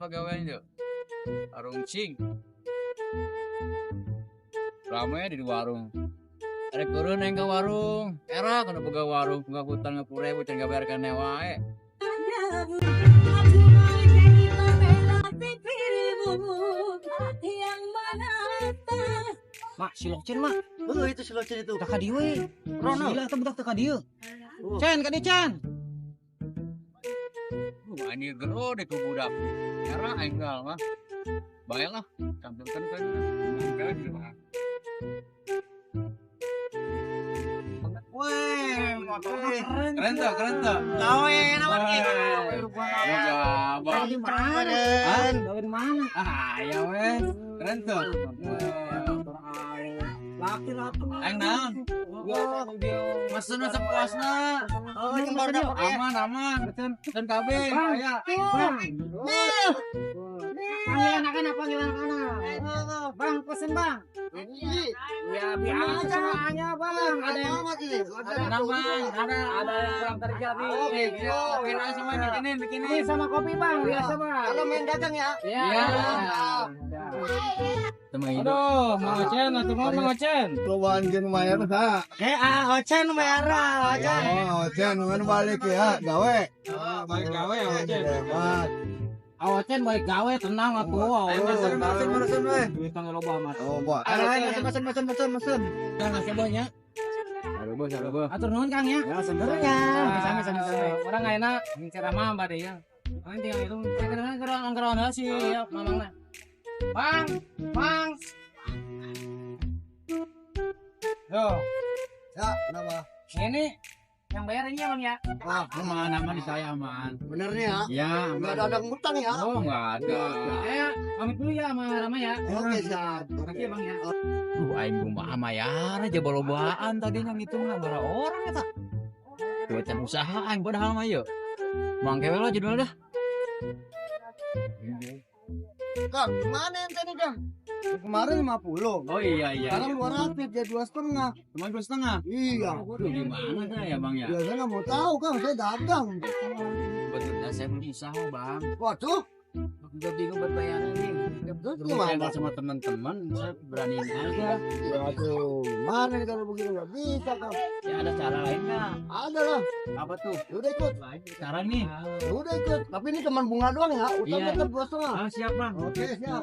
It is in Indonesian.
pegawaian itu? Warung cing. Ramai di warung. Ada turun yang ke warung. Era kena pegawai warung. Nggak hutang nggak pura bukan nggak bayarkan newae. Mak, si Lokcen mak. Itu si Locen itu. Kakak dia we. Rono. Gila tuh budak kakak dia. Cen, kak dia Cen. Ini gero deh ke budak. Era enggal mah. Baiklah. Tampilkan kan. Weh, Keren tuh. gawe namanya. Bang. Di mana? Gawe di mana? Ah, ya weh. Keren tuh. Laki-laki. Aing naon? Mesen sepuasna. Oh, yang baru dapat ya. Aman. Dan KB. Ya. Bang. Panggilan anak-anak, panggilan anak-anak. Bang, pesen bang. Ya biasa semuanya bang. Ada yang ada yang kurang terjadi. Kita semua bikinin. Ini sama kopi bang, biasa bang. Kalau main dagang ya. Iya. Teman hidup. Aduh, Mang Ocen, atau mau Mang Ocen? Perubahan gini bayar sa. Ocen bayar Ocen. Oh, Ocen ngan balik ya, gawe. Balik gawe ya Ocen. Hebat. Ocen balik gawe, tenang atuh. Mesen weh. Duit kang loba mas. Oh, Pak. Mesen. Kang ngasih banyak. Halo bos. Atur nuhun Kang ya. Ya sebenarnya. Sami. Orang nggak enak, ceramah mbak deh ya. Kang tinggal itu, angkeran sih ya, mamangna. Bang. Yo, Ya, kenapa? ini yang bayar ini ya bang ya. Aman di saya aman. Benernya ya. Ya, Enggak ada ngutang ya. Oh, enggak ada. Pamit dulu ya sama Rama ya. Oke, siap. Makasih ya bang ya. Aing kumaha amayar aja balobaan tadinya ngitung mah bara orang eta. Tuh can usaha aing padahal mah yeuh. Mangke we lo jadwal dah. Kang, gimana ente nih, Kang? Kemarin 50. Oh iya. Sekarang 200 jadi 2,5. Cuma 2,5. Iya. Waduh gimana dah ya Bang ya? Ya saya nggak mau tahu Kang, saya dagang. Betulnya saya belum usaha Bang. Waduh, Udah bingung buat bayaran nih. terus Terus gimana? sama teman-teman saya beraniin aja. Waduh, gimana nih kalau begini nggak bisa Kang? Ya ada cara lain nggak? Ada lah. Apa tuh? Udah ikut. Cara nih. Udah ikut. Tapi ini cuma bunga doang ya. Utang Iya. tetap 2,5. Ah siap Bang. Oke, siap.